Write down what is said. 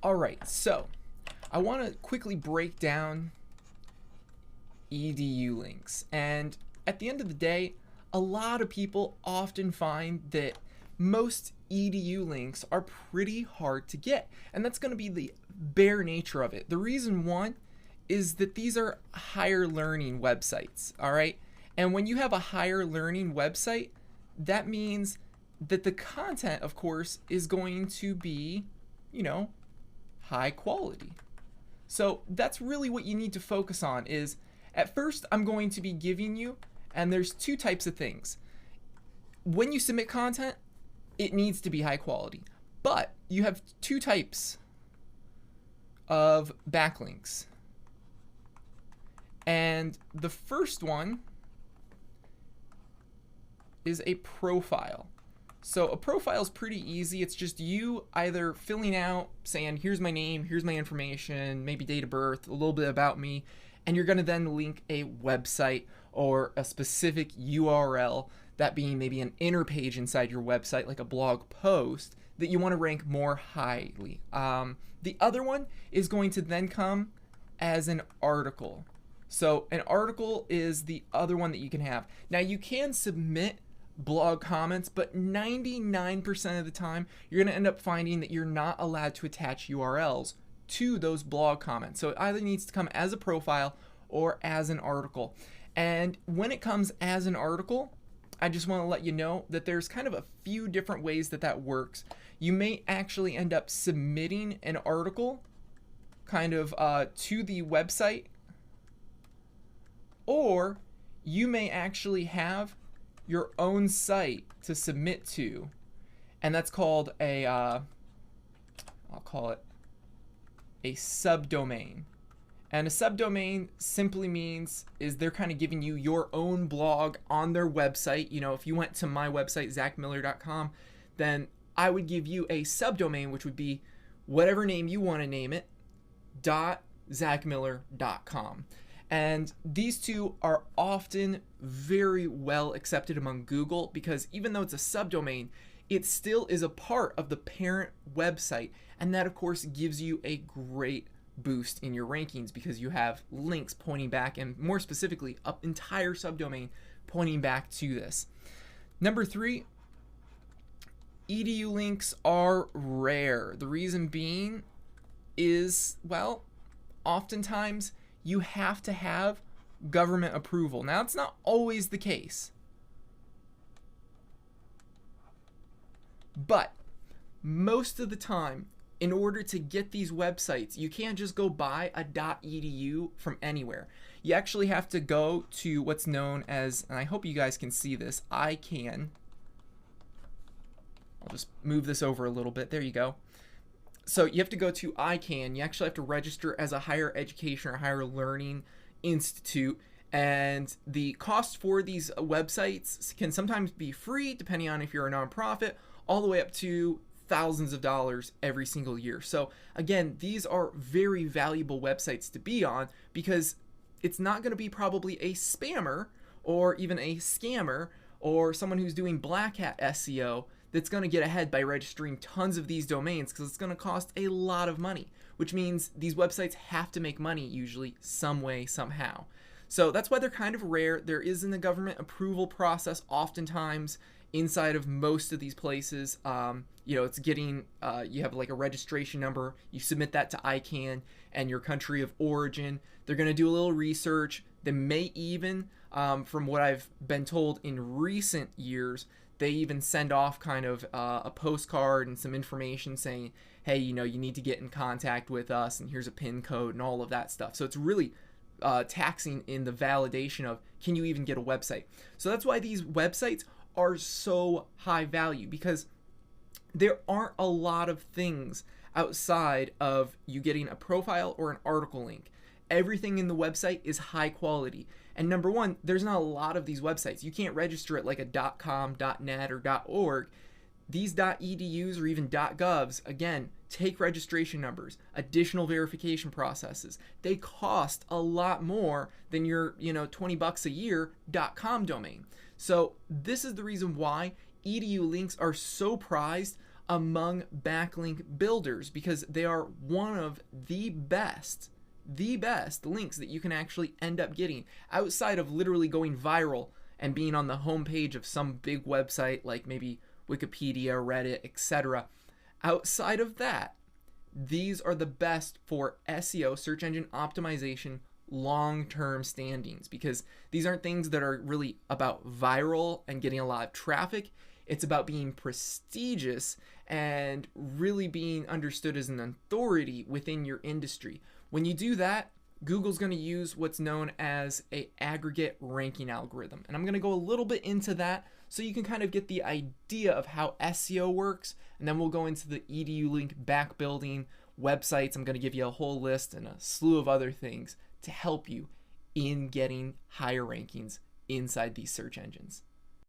All right, so I want to quickly break down EDU links. And at the end of the day, a lot of people often find that most EDU links are pretty hard to get. And that's going to be the bare nature of it. The reason one is that these are higher learning websites, all right? And when you have a higher learning website, that means that the content, of course, is going to be, high quality. So that's really what you need to focus on is, at first I'm going to be giving you, and there's two types of things. When you submit content, it needs to be high quality. But you have two types of backlinks. And the first one is a profile. So a profile is pretty easy. It's just you either filling out, saying, here's my name, here's my information, maybe date of birth, a little bit about me, and you're going to then link a website or a specific URL, that being maybe an inner page inside your website, like a blog post, that you want to rank more highly. The other one is going to then come as an article. So an article is the other one that you can have. Now you can submit blog comments, but 99% of the time you're going to end up finding that you're not allowed to attach URLs to those blog comments. So it either needs to come as a profile or as an article. And when it comes as an article, I just want to let you know that there's kind of a few different ways that works. You may actually end up submitting an article kind of to the website, or you may actually have your own site to submit to, and that's called a I'll call it a subdomain. And a subdomain simply means is they're kind of giving you your own blog on their website. If you went to my website, zachmiller.com, then I would give you a subdomain, which would be whatever name you want to name it, .zachmiller.com. And these two are often very well accepted among Google because even though it's a subdomain, it still is a part of the parent website. And that, of course, gives you a great boost in your rankings because you have links pointing back, and more specifically, an entire subdomain pointing back to this. Number 3, EDU links are rare. The reason being is, well, oftentimes you have to have government approval. Now, it's not always the case, but most of the time, in order to get these websites, you can't just go buy a .edu from anywhere. You actually have to go to what's known as, and I hope you guys can see this, I'll just move this over a little bit. There you go. So you have to go to ICANN. You actually have to register as a higher education or higher learning institute. And the cost for these websites can sometimes be free, depending on if you're a nonprofit, all the way up to thousands of dollars every single year. So again, these are very valuable websites to be on because it's not going to be probably a spammer or even a scammer or someone who's doing black hat SEO that's going to get ahead by registering tons of these domains, because it's going to cost a lot of money, which means these websites have to make money usually some way, somehow. So that's why they're kind of rare. There isn't a government approval process oftentimes inside of most of these places. It's getting, you have like a registration number, you submit that to ICANN and your country of origin. They're going to do a little research. They may even, from what I've been told in recent years, they even send off kind of a postcard and some information saying, hey, you need to get in contact with us, and here's a PIN code and all of that stuff. So it's really taxing in the validation of, can you even get a website? So that's why these websites are so high value, because there aren't a lot of things outside of you getting a profile or an article link. Everything in the website is high quality. And number one, there's not a lot of these websites. You can't register at like a .com, .net, or .org. These .edus or even .govs, again, take registration numbers, additional verification processes. They cost a lot more than your, $20 a year .com domain. So this is the reason why EDU links are so prized among backlink builders because they are one of the best links that you can actually end up getting outside of literally going viral and being on the homepage of some big website like maybe Wikipedia, Reddit, etc. Outside of that, these are the best for SEO, search engine optimization, long-term standings, because these aren't things that are really about viral and getting a lot of traffic. It's about being prestigious and really being understood as an authority within your industry. When you do that, Google's going to use what's known as an aggregate ranking algorithm. And I'm going to go a little bit into that so you can kind of get the idea of how SEO works. And then we'll go into the EDU link back building websites. I'm going to give you a whole list and a slew of other things to help you in getting higher rankings inside these search engines.